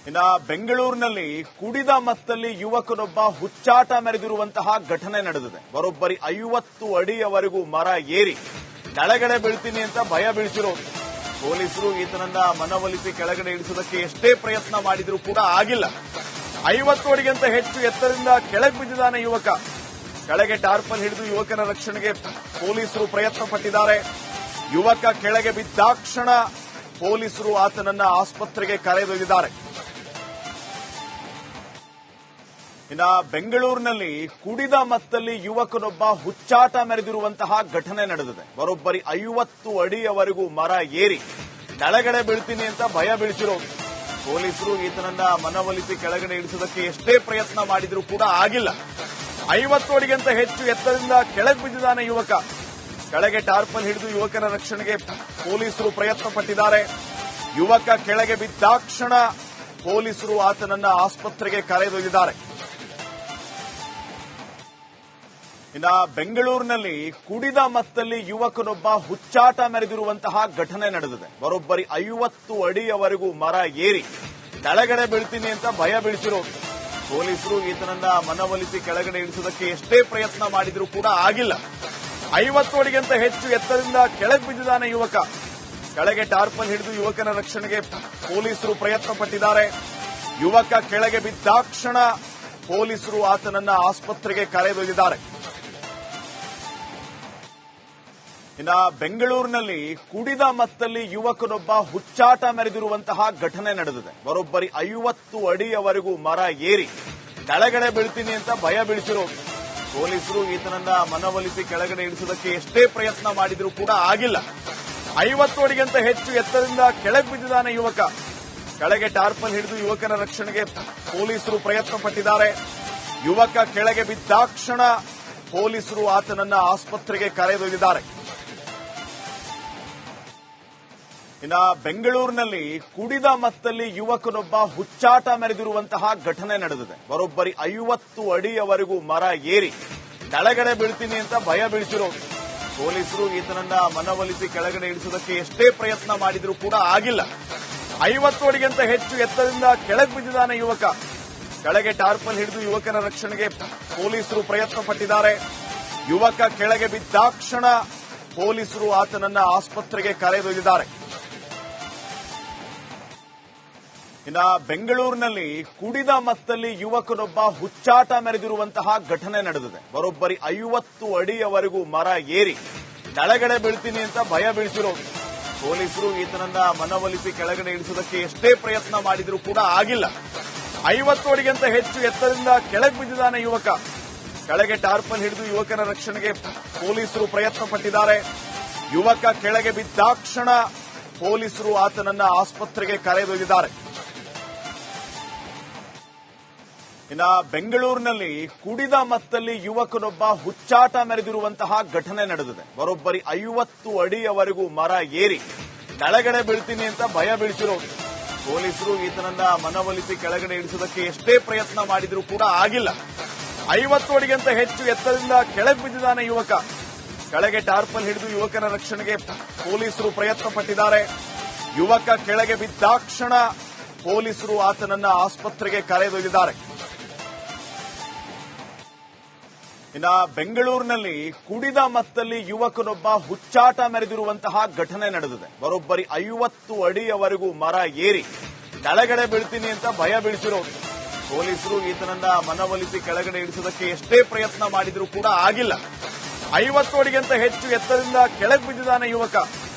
ಇನ್ನ ಬೆಂಗಳೂರಿನಲ್ಲಿ ಕುಡಿದ ಮತ್ತಲ್ಲಿ ಯುವಕನೊಬ್ಬ ಹುಚ್ಚಾಟ ಮೆರೆದಿರುವಂತಹ ಘಟನೆ ನಡೆದಿದೆ. ಬರೋಬ್ಬರಿ 50 ಅಡಿಯವರೆಗೂ ಮರ ಏರಿ ಕೆಳಗಡೆ ಬೀಳ್ತೀನಿ ಅಂತ ಭಯ ಬೀಳಿಸಿರೋದು. ಪೊಲೀಸರು ಈತನನ್ನ ಮನವೊಲಿಸಿ ಕೆಳಗಡೆ ಇಳಿಸೋದಕ್ಕೆ ಎಷ್ಟೇ ಪ್ರಯತ್ನ ಮಾಡಿದ್ರೂ ಕೂಡ ಆಗಿಲ್ಲ. 50 ಅಡಿಗಿಂತ ಹೆಚ್ಚು ಎತ್ತರದಿಂದ ಕೆಳಗೆ ಬಿದ್ದಿದ್ದಾನೆ ಯುವಕ. ಕೆಳಗೆ ಟಾರ್ಪಲ್ ಹಿಡಿದು ಯುವಕನ ರಕ್ಷಣೆಗೆ ಪೊಲೀಸರು ಪ್ರಯತ್ನ ಪಟ್ಟಿದ್ದಾರೆ. ಯುವಕ ಕೆಳಗೆ ಬಿದ್ದಾಕ್ಷಣ ಪೊಲೀಸರು ಆತನನ್ನ ಆಸ್ಪತ್ರೆಗೆ ಕರೆದೊಯ್ದಿದ್ದಾರೆ. ಇನ್ನ ಬೆಂಗಳೂರಿನಲ್ಲಿ ಕುಡಿದ ಮತ್ತಲ್ಲಿ ಯುವಕನೊಬ್ಬ ಹುಚ್ಚಾಟ ಮೆರೆದಿರುವಂತಹ ಘಟನೆ ನಡೆದಿದೆ. ಬರೋಬ್ಬರಿ 50 ಅಡಿಯವರೆಗೂ ಮರ ಏರಿ ಕೆಳಗಡೆ ಬೀಳ್ತೀನಿ ಅಂತ ಭಯ ಬೀಳಿಸಿರೋದು. ಪೊಲೀಸರು ಈತನನ್ನ ಮನವೊಲಿಸಿ ಕೆಳಗಡೆ ಇಳಿಸೋದಕ್ಕೆ ಎಷ್ಟೇ ಪ್ರಯತ್ನ ಮಾಡಿದ್ರೂ ಕೂಡ ಆಗಿಲ್ಲ. 50 ಅಡಿಗಿಂತ ಹೆಚ್ಚು ಎತ್ತರದಿಂದ ಕೆಳಗೆ ಬಿದ್ದಿದ್ದಾನೆ ಯುವಕ. ಕೆಳಗೆ ಟಾರ್ಪಲ್ ಹಿಡಿದು ಯುವಕನ ರಕ್ಷಣೆಗೆ ಪೊಲೀಸರು ಪ್ರಯತ್ನ ಪಟ್ಟಿದ್ದಾರೆ. ಯುವಕ ಕೆಳಗೆ ಬಿದ್ದಾಕ್ಷಣ ಪೊಲೀಸರು ಆತನನ್ನ ಆಸ್ಪತ್ರೆಗೆ ಕರೆದೊಯ್ದಿದ್ದಾರೆ. ಇನ್ನ ಬೆಂಗಳೂರಿನಲ್ಲಿ ಕುಡಿದ ಮತ್ತಲ್ಲಿ ಯುವಕನೊಬ್ಬ ಹುಚ್ಚಾಟ ಮೆರೆದಿರುವಂತಹ ಘಟನೆ ನಡೆದಿದೆ. ಬರೋಬ್ಬರಿ 50 ಅಡಿಯವರೆಗೂ ಮರ ಏರಿ ಕೆಳಗಡೆ ಬೀಳ್ತೀನಿ ಅಂತ ಭಯ ಬೀಳಿಸಿರೋದು. ಪೊಲೀಸರು ಈತನನ್ನ ಮನವೊಲಿಸಿ ಕೆಳಗಡೆ ಇಳಿಸೋದಕ್ಕೆ ಎಷ್ಟೇ ಪ್ರಯತ್ನ ಮಾಡಿದ್ರೂ ಕೂಡ ಆಗಿಲ್ಲ. 50 ಅಡಿಗಿಂತ ಹೆಚ್ಚು ಎತ್ತರದಿಂದ ಕೆಳಗೆ ಬಿದ್ದಿದ್ದಾನೆ ಯುವಕ. ಕೆಳಗೆ ಟಾರ್ಪಲ್ ಹಿಡಿದು ಯುವಕನ ರಕ್ಷಣೆಗೆ ಪೊಲೀಸರು ಪ್ರಯತ್ನ ಪಟ್ಟಿದ್ದಾರೆ. ಯುವಕ ಕೆಳಗೆ ಬಿದ್ದಾಕ್ಷಣ ಪೊಲೀಸರು ಆತನನ್ನ ಆಸ್ಪತ್ರೆಗೆ ಕರೆದೊಯ್ದಿದ್ದಾರೆ. ಇನ್ನ ಬೆಂಗಳೂರಿನಲ್ಲಿ ಕುಡಿದ ಮತ್ತಲ್ಲಿ ಯುವಕನೊಬ್ಬ ಹುಚ್ಚಾಟ ಮೆರೆದಿರುವಂತಹ ಘಟನೆ ನಡೆದಿದೆ. ಬರೋಬ್ಬರಿ 50 ಅಡಿಯವರೆಗೂ ಮರ ಏರಿ ಕೆಳಗಡೆ ಬೀಳ್ತೀನಿ ಅಂತ ಭಯ ಬೀಳಿಸಿರೋದು. ಪೊಲೀಸರು ಈತನನ್ನ ಮನವೊಲಿಸಿ ಕೆಳಗಡೆ ಇಳಿಸೋದಕ್ಕೆ ಎಷ್ಟೇ ಪ್ರಯತ್ನ ಮಾಡಿದ್ರೂ ಕೂಡ ಆಗಿಲ್ಲ. 50 ಅಡಿಗಿಂತ ಹೆಚ್ಚು ಎತ್ತರದಿಂದ ಕೆಳಗೆ ಬಿದ್ದಿದ್ದಾನೆ ಯುವಕ. ಕೆಳಗೆ ಟಾರ್ಪಲ್ ಹಿಡಿದು ಯುವಕನ ರಕ್ಷಣೆಗೆ ಪೊಲೀಸರು ಪ್ರಯತ್ನ ಪಟ್ಟಿದ್ದಾರೆ. ಯುವಕ ಕೆಳಗೆ ಬಿದ್ದಾಕ್ಷಣ ಪೊಲೀಸರು ಆತನನ್ನ ಆಸ್ಪತ್ರೆಗೆ ಕರೆದೊಯ್ದಿದ್ದಾರೆ. ಇನ್ನ ಬೆಂಗಳೂರಿನಲ್ಲಿ ಕುಡಿದ ಮತ್ತಲ್ಲಿ ಯುವಕನೊಬ್ಬ ಹುಚ್ಚಾಟ ಮೆರೆದಿರುವಂತಹ ಘಟನೆ ನಡೆದಿದೆ. ಬರೋಬ್ಬರಿ 50 ಅಡಿಯವರೆಗೂ ಮರ ಏರಿ ಕೆಳಗಡೆ ಬೀಳ್ತೀನಿ ಅಂತ ಭಯ ಬೀಳಿಸಿರೋದು. ಪೊಲೀಸರು ಈತನನ್ನ ಮನವೊಲಿಸಿ ಕೆಳಗಡೆ ಇಳಿಸೋದಕ್ಕೆ ಎಷ್ಟೇ ಪ್ರಯತ್ನ ಮಾಡಿದ್ರೂ ಕೂಡ ಆಗಿಲ್ಲ. 50 ಅಡಿಗಿಂತ ಹೆಚ್ಚು ಎತ್ತರದಿಂದ ಕೆಳಗೆ ಬಿದ್ದಿದ್ದಾನೆ ಯುವಕ. ಕೆಳಗೆ ಟಾರ್ಪಲ್ ಹಿಡಿದು ಯುವಕನ ರಕ್ಷಣೆಗೆ ಪೊಲೀಸರು ಪ್ರಯತ್ನ ಪಟ್ಟಿದ್ದಾರೆ. ಯುವಕ ಕೆಳಗೆ ಬಿದ್ದಾಕ್ಷಣ ಪೊಲೀಸರು ಆತನನ್ನ ಆಸ್ಪತ್ರೆಗೆ ಕರೆದೊಯ್ದಿದ್ದಾರೆ. ಇನ್ನ ಬೆಂಗಳೂರಿನಲ್ಲಿ ಕುಡಿದ ಮತ್ತಲ್ಲಿ ಯುವಕನೊಬ್ಬ ಹುಚ್ಚಾಟ ಮೆರೆದಿರುವಂತಹ ಘಟನೆ ನಡೆದಿದೆ. ಬರೋಬ್ಬರಿ 50 ಅಡಿಯವರೆಗೂ ಮರ ಏರಿ ಕೆಳಗಡೆ ಬೀಳ್ತೀನಿ ಅಂತ ಭಯ ಬೀಳಿಸಿರೋದು. ಪೊಲೀಸರು ಈತನನ್ನ ಮನವೊಲಿಸಿ ಕೆಳಗಡೆ ಇಳಿಸೋದಕ್ಕೆ ಎಷ್ಟೇ ಪ್ರಯತ್ನ ಮಾಡಿದ್ರೂ ಕೂಡ ಆಗಿಲ್ಲ. 50 ಅಡಿಗಿಂತ ಹೆಚ್ಚು ಎತ್ತರದಿಂದ ಕೆಳಗೆ ಬಿದ್ದಿದ್ದಾನೆ ಯುವಕ. ಕೆಳಗೆ ಟಾರ್ಪಲ್ ಹಿಡಿದು ಯುವಕನ ರಕ್ಷಣೆಗೆ ಪೊಲೀಸರು ಪ್ರಯತ್ನ ಪಟ್ಟಿದ್ದಾರೆ. ಯುವಕ ಕೆಳಗೆ ಬಿದ್ದಾಕ್ಷಣ ಪೊಲೀಸರು ಆತನನ್ನ ಆಸ್ಪತ್ರೆಗೆ ಕರೆದೊಯ್ದಿದ್ದಾರೆ. ಇನ್ನ ಬೆಂಗಳೂರಿನಲ್ಲಿ ಕುಡಿದ ಮತ್ತಲ್ಲಿ ಯುವಕನೊಬ್ಬ ಹುಚ್ಚಾಟ ಮೆರೆದಿರುವಂತಹ ಘಟನೆ ನಡೆದಿದೆ. ಬರೋಬ್ಬರಿ 50 ಅಡಿಯವರೆಗೂ ಮರ ಏರಿ ಕೆಳಗಡೆ ಬೀಳ್ತೀನಿ ಅಂತ ಭಯ ಬೀಳಿಸಿರೋದು. ಪೊಲೀಸರು ಈತನನ್ನ ಮನವೊಲಿಸಿ ಕೆಳಗಡೆ ಇಳಿಸೋದಕ್ಕೆ ಎಷ್ಟೇ ಪ್ರಯತ್ನ ಮಾಡಿದ್ರೂ ಕೂಡ ಆಗಿಲ್ಲ. 50 ಅಡಿಗಿಂತ ಹೆಚ್ಚು ಎತ್ತರದಿಂದ ಕೆಳಗೆ ಬಿದ್ದಿದ್ದಾನೆ ಯುವಕ. ಕೆಳಗೆ ಟಾರ್ಪಲ್ ಹಿಡಿದು ಯುವಕನ ರಕ್ಷಣೆಗೆ ಪೊಲೀಸರು ಪ್ರಯತ್ನ ಪಟ್ಟಿದ್ದಾರೆ. ಯುವಕ ಕೆಳಗೆ ಬಿದ್ದಾಕ್ಷಣ ಪೊಲೀಸರು ಆತನನ್ನ ಆಸ್ಪತ್ರೆಗೆ ಕರೆದೊಯ್ದಿದ್ದಾರೆ. ಇನ್ನ ಬೆಂಗಳೂರಿನಲ್ಲಿ ಕುಡಿದ ಮತ್ತಲ್ಲಿ ಯುವಕನೊಬ್ಬ ಹುಚ್ಚಾಟ ಮೆರೆದಿರುವಂತಹ ಘಟನೆ ನಡೆದಿದೆ. ಬರೋಬ್ಬರಿ 50 ಅಡಿಯವರೆಗೂ ಮರ ಏರಿ ಕೆಳಗಡೆ ಬೀಳ್ತೀನಿ ಅಂತ ಭಯ ಬೀಳಿಸಿರೋದು. ಪೊಲೀಸರು ಈತನನ್ನ ಮನವೊಲಿಸಿ ಕೆಳಗಡೆ ಇಳಿಸೋದಕ್ಕೆ ಎಷ್ಟೇ ಪ್ರಯತ್ನ ಮಾಡಿದ್ರೂ ಕೂಡ ಆಗಿಲ್ಲ. 50 ಅಡಿಗಿಂತ ಹೆಚ್ಚು ಎತ್ತರದಿಂದ ಕೆಳಗೆ ಬಿದ್ದಿದ್ದಾನೆ ಯುವಕ.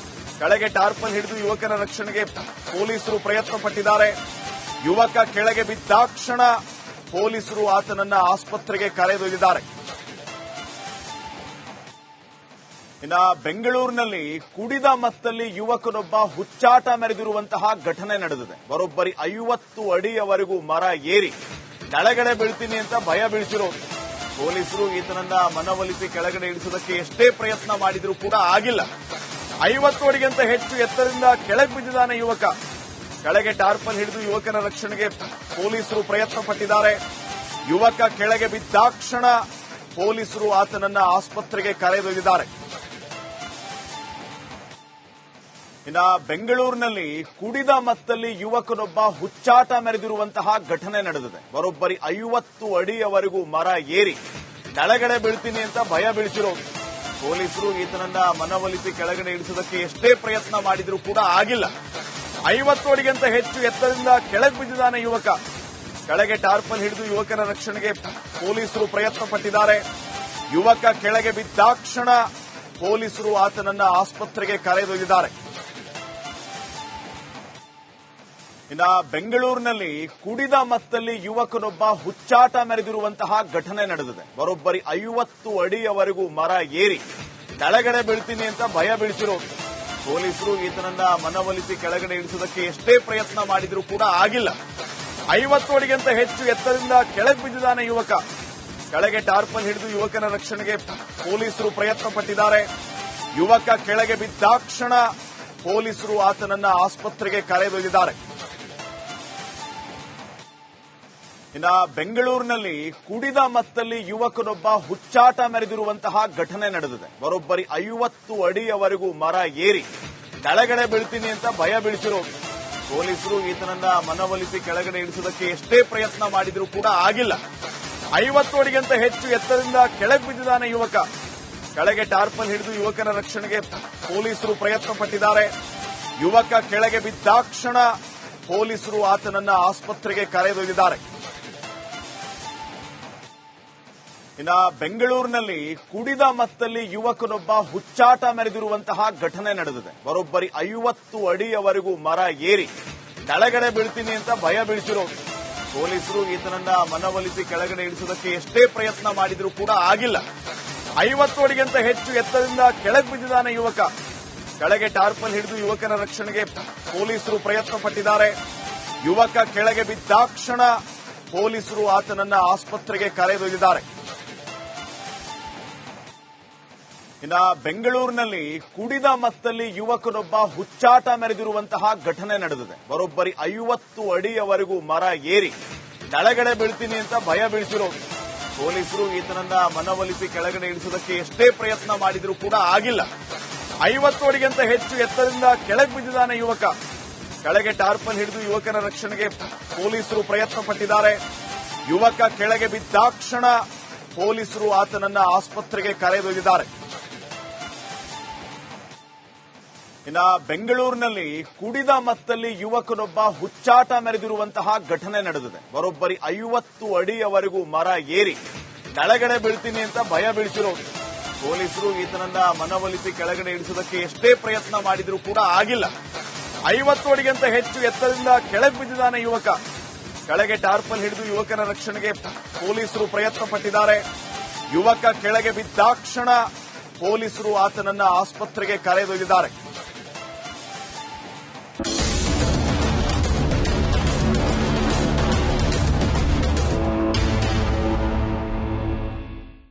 ಕೆಳಗೆ ಟಾರ್ಪಲ್ ಹಿಡಿದು ಯುವಕನ ರಕ್ಷಣೆಗೆ ಪೊಲೀಸರು ಪ್ರಯತ್ನ ಪಟ್ಟಿದ್ದಾರೆ. ಯುವಕ ಕೆಳಗೆ ಬಿದ್ದಾಕ್ಷಣ ಪೊಲೀಸರು ಆತನನ್ನ ಆಸ್ಪತ್ರೆಗೆ ಕರೆದೊಯ್ದಿದ್ದಾರೆ. ಇನ್ನ ಬೆಂಗಳೂರಿನಲ್ಲಿ ಕುಡಿದ ಮತ್ತಲ್ಲಿ ಯುವಕನೊಬ್ಬ ಹುಚ್ಚಾಟ ಮೆರೆದಿರುವಂತಹ ಘಟನೆ ನಡೆದಿದೆ. ಬರೋಬ್ಬರಿ 50 ಅಡಿಯವರೆಗೂ ಮರ ಏರಿ ಕೆಳಗಡೆ ಬೀಳ್ತೀನಿ ಅಂತ ಭಯ ಬೀಳಿಸಿರೋದು. ಪೊಲೀಸರು ಈತನನ್ನ ಮನವೊಲಿಸಿ ಕೆಳಗಡೆ ಇಳಿಸೋದಕ್ಕೆ ಎಷ್ಟೇ ಪ್ರಯತ್ನ ಮಾಡಿದ್ರೂ ಕೂಡ ಆಗಿಲ್ಲ. 50 ಅಡಿಗಿಂತ ಹೆಚ್ಚು ಎತ್ತರದಿಂದ ಕೆಳಗೆ ಬಿದ್ದಿದ್ದಾನೆ ಯುವಕ. ಕೆಳಗೆ ಟಾರ್ಪಲ್ ಹಿಡಿದು ಯುವಕನ ರಕ್ಷಣೆಗೆ ಪೊಲೀಸರು ಪ್ರಯತ್ನ ಪಟ್ಟಿದ್ದಾರೆ. ಯುವಕ ಕೆಳಗೆ ಬಿದ್ದಾಕ್ಷಣ ಪೊಲೀಸರು ಆತನನ್ನ ಆಸ್ಪತ್ರೆಗೆ ಕರೆದೊಯ್ದಿದ್ದಾರೆ. ಇನ್ನ ಬೆಂಗಳೂರಿನಲ್ಲಿ ಕುಡಿದ ಮತ್ತಲ್ಲಿ ಯುವಕನೊಬ್ಬ ಹುಚ್ಚಾಟ ಮೆರೆದಿರುವಂತಹ ಘಟನೆ ನಡೆದಿದೆ. ಬರೋಬ್ಬರಿ 50 ಅಡಿಯವರೆಗೂ ಮರ ಏರಿ ಕೆಳಗಡೆ ಬೀಳ್ತೀನಿ ಅಂತ ಭಯ ಬೀಳಿಸಿರೋದು. ಪೊಲೀಸರು ಈತನನ್ನ ಮನವೊಲಿಸಿ ಕೆಳಗಡೆ ಇಳಿಸೋದಕ್ಕೆ ಎಷ್ಟೇ ಪ್ರಯತ್ನ ಮಾಡಿದ್ರೂ ಕೂಡ ಆಗಿಲ್ಲ. 50 ಅಡಿಗಿಂತ ಹೆಚ್ಚು ಎತ್ತರದಿಂದ ಕೆಳಗೆ ಬಿದ್ದಿದ್ದಾನೆ ಯುವಕ. ಕೆಳಗೆ ಟಾರ್ಪಲ್ ಹಿಡಿದು ಯುವಕನ ರಕ್ಷಣೆಗೆ ಪೊಲೀಸರು ಪ್ರಯತ್ನ ಪಟ್ಟಿದ್ದಾರೆ. ಯುವಕ ಕೆಳಗೆ ಬಿದ್ದಾಕ್ಷಣ ಪೊಲೀಸರು ಆತನನ್ನ ಆಸ್ಪತ್ರೆಗೆ ಕರೆದೊಯ್ದಿದ್ದಾರೆ. ಇನ್ನ ಬೆಂಗಳೂರಿನಲ್ಲಿ ಕುಡಿದ ಮತ್ತಲ್ಲಿ ಯುವಕನೊಬ್ಬ ಹುಚ್ಚಾಟ ಮೆರೆದಿರುವಂತಹ ಘಟನೆ ನಡೆದಿದೆ. ಬರೋಬ್ಬರಿ 50 ಅಡಿಯವರೆಗೂ ಮರ ಏರಿ ಕೆಳಗಡೆ ಬೀಳ್ತೀನಿ ಅಂತ ಭಯ ಬೀಳಿಸಿರೋದು. ಪೊಲೀಸರು ಈತನನ್ನ ಮನವೊಲಿಸಿ ಕೆಳಗಡೆ ಇಳಿಸೋದಕ್ಕೆ ಎಷ್ಟೇ ಪ್ರಯತ್ನ ಮಾಡಿದ್ರೂ ಕೂಡ ಆಗಿಲ್ಲ. 50 ಅಡಿಗಿಂತ ಹೆಚ್ಚು ಎತ್ತರದಿಂದ ಕೆಳಗೆ ಬಿದ್ದಿದ್ದಾನೆ ಯುವಕ. ಕೆಳಗೆ ಟಾರ್ಪಲ್ ಹಿಡಿದು ಯುವಕನ ರಕ್ಷಣೆಗೆ ಪೊಲೀಸರು ಪ್ರಯತ್ನ ಪಟ್ಟಿದ್ದಾರೆ. ಯುವಕ ಕೆಳಗೆ ಬಿದ್ದಾಕ್ಷಣ ಪೊಲೀಸರು ಆತನನ್ನ ಆಸ್ಪತ್ರೆಗೆ ಕರೆದೊಯ್ದಿದ್ದಾರೆ. ಇನ್ನ ಬೆಂಗಳೂರಿನಲ್ಲಿ ಕುಡಿದ ಮತ್ತಲ್ಲಿ ಯುವಕನೊಬ್ಬ ಹುಚ್ಚಾಟ ಮೆರೆದಿರುವಂತಹ ಘಟನೆ ನಡೆದಿದೆ. ಬರೋಬ್ಬರಿ 50 ಅಡಿಯವರೆಗೂ ಮರ ಏರಿ ಕೆಳಗಡೆ ಬೀಳ್ತೀನಿ ಅಂತ ಭಯ ಬೀಳಿಸಿರೋದು. ಪೊಲೀಸರು ಈತನನ್ನ ಮನವೊಲಿಸಿ ಕೆಳಗಡೆ ಇಳಿಸೋದಕ್ಕೆ ಎಷ್ಟೇ ಪ್ರಯತ್ನ ಮಾಡಿದ್ರೂ ಕೂಡ ಆಗಿಲ್ಲ. 50 ಅಡಿಗಿಂತ ಹೆಚ್ಚು ಎತ್ತರದಿಂದ ಕೆಳಗೆ ಬಿದ್ದಿದ್ದಾನೆ ಯುವಕ. ಕೆಳಗೆ ಟಾರ್ಪಲ್ ಹಿಡಿದು ಯುವಕನ ರಕ್ಷಣೆಗೆ ಪೊಲೀಸರು ಪ್ರಯತ್ನ ಪಟ್ಟಿದ್ದಾರೆ. ಯುವಕ ಕೆಳಗೆ ಬಿದ್ದಾಕ್ಷಣ ಪೊಲೀಸರು ಆತನನ್ನ ಆಸ್ಪತ್ರೆಗೆ ಕರೆದೊಯ್ದಿದ್ದಾರೆ. ಇನ್ನ ಬೆಂಗಳೂರಿನಲ್ಲಿ ಕುಡಿದ ಮತ್ತಲ್ಲಿ ಯುವಕನೊಬ್ಬ ಹುಚ್ಚಾಟ ಮೆರೆದಿರುವಂತಹ ಘಟನೆ ನಡೆದಿದೆ. ಬರೋಬ್ಬರಿ 50 ಅಡಿಯವರೆಗೂ ಮರ ಏರಿ ಕೆಳಗಡೆ ಬೀಳ್ತೀನಿ ಅಂತ ಭಯ ಬೀಳಿಸಿರೋದು. ಪೊಲೀಸರು ಈತನನ್ನ ಮನವೊಲಿಸಿ ಕೆಳಗಡೆ ಇಳಿಸೋದಕ್ಕೆ ಎಷ್ಟೇ ಪ್ರಯತ್ನ ಮಾಡಿದ್ರೂ ಕೂಡ ಆಗಿಲ್ಲ. 50 ಅಡಿಗಿಂತ ಹೆಚ್ಚು ಎತ್ತರದಿಂದ ಕೆಳಗೆ ಬಿದ್ದಿದ್ದಾನೆ ಯುವಕ. ಕೆಳಗೆ ಟಾರ್ಪಲ್ ಹಿಡಿದು ಯುವಕನ ರಕ್ಷಣೆಗೆ ಪೊಲೀಸರು ಪ್ರಯತ್ನ ಪಟ್ಟಿದ್ದಾರೆ. ಯುವಕ ಕೆಳಗೆ ಬಿದ್ದಾಕ್ಷಣ ಪೊಲೀಸರು ಆತನನ್ನ ಆಸ್ಪತ್ರೆಗೆ ಕರೆದೊಯ್ದಿದ್ದಾರೆ. ಇನ್ನ ಬೆಂಗಳೂರಿನಲ್ಲಿ ಕುಡಿದ ಮತ್ತಲ್ಲಿ ಯುವಕನೊಬ್ಬ ಹುಚ್ಚಾಟ ಮೆರೆದಿರುವಂತಹ ಘಟನೆ ನಡೆದಿದೆ. ಬರೋಬ್ಬರಿ 50 ಅಡಿಯವರೆಗೂ ಮರ ಏರಿ ಕೆಳಗಡೆ ಬೀಳ್ತೀನಿ ಅಂತ ಭಯ ಬೀಳಿಸಿರೋದು. ಪೊಲೀಸರು ಈತನನ್ನ ಮನವೊಲಿಸಿ ಕೆಳಗಡೆ ಇಳಿಸೋದಕ್ಕೆ ಎಷ್ಟೇ ಪ್ರಯತ್ನ ಮಾಡಿದ್ರೂ ಕೂಡ ಆಗಿಲ್ಲ. 50 ಅಡಿಗಿಂತ ಹೆಚ್ಚು ಎತ್ತರದಿಂದ ಕೆಳಗೆ ಬಿದ್ದಿದ್ದಾನೆ ಯುವಕ. ಕೆಳಗೆ ಟಾರ್ಪಲ್ ಹಿಡಿದು ಯುವಕನ ರಕ್ಷಣೆಗೆ ಪೊಲೀಸರು ಪ್ರಯತ್ನ ಪಟ್ಟಿದ್ದಾರೆ. ಯುವಕ ಕೆಳಗೆ ಬಿದ್ದಾಕ್ಷಣ ಪೊಲೀಸರು ಆತನನ್ನ ಆಸ್ಪತ್ರೆಗೆ ಕರೆದೊಯ್ದಿದ್ದಾರೆ. ಇನ್ನ ಬೆಂಗಳೂರಿನಲ್ಲಿ ಕುಡಿದ ಮತ್ತಲ್ಲಿ ಯುವಕನೊಬ್ಬ ಹುಚ್ಚಾಟ ಮೆರೆದಿರುವಂತಹ ಘಟನೆ ನಡೆದಿದೆ. ಬರೋಬ್ಬರಿ 50 ಅಡಿಯವರೆಗೂ ಮರ ಏರಿ ಕೆಳಗಡೆ ಬೀಳ್ತೀನಿ ಅಂತ ಭಯ ಬೀಳಿಸಿರೋದು. ಪೊಲೀಸರು ಈತನನ್ನ ಮನವೊಲಿಸಿ ಕೆಳಗಡೆ ಇಳಿಸೋದಕ್ಕೆ ಎಷ್ಟೇ ಪ್ರಯತ್ನ ಮಾಡಿದ್ರೂ ಕೂಡ ಆಗಿಲ್ಲ. 50 ಅಡಿಗಿಂತ ಹೆಚ್ಚು ಎತ್ತರದಿಂದ ಕೆಳಗೆ ಬಿದ್ದಿದ್ದಾನೆ ಯುವಕ. ಕೆಳಗೆ ಟಾರ್ಪಲ್ ಹಿಡಿದು ಯುವಕನ ರಕ್ಷಣೆಗೆ ಪೊಲೀಸರು ಪ್ರಯತ್ನ ಪಟ್ಟಿದ್ದಾರೆ. ಯುವಕ ಕೆಳಗೆ ಬಿದ್ದಾಕ್ಷಣ ಪೊಲೀಸರು ಆತನನ್ನ ಆಸ್ಪತ್ರೆಗೆ ಕರೆದೊಯ್ದಿದ್ದಾರೆ.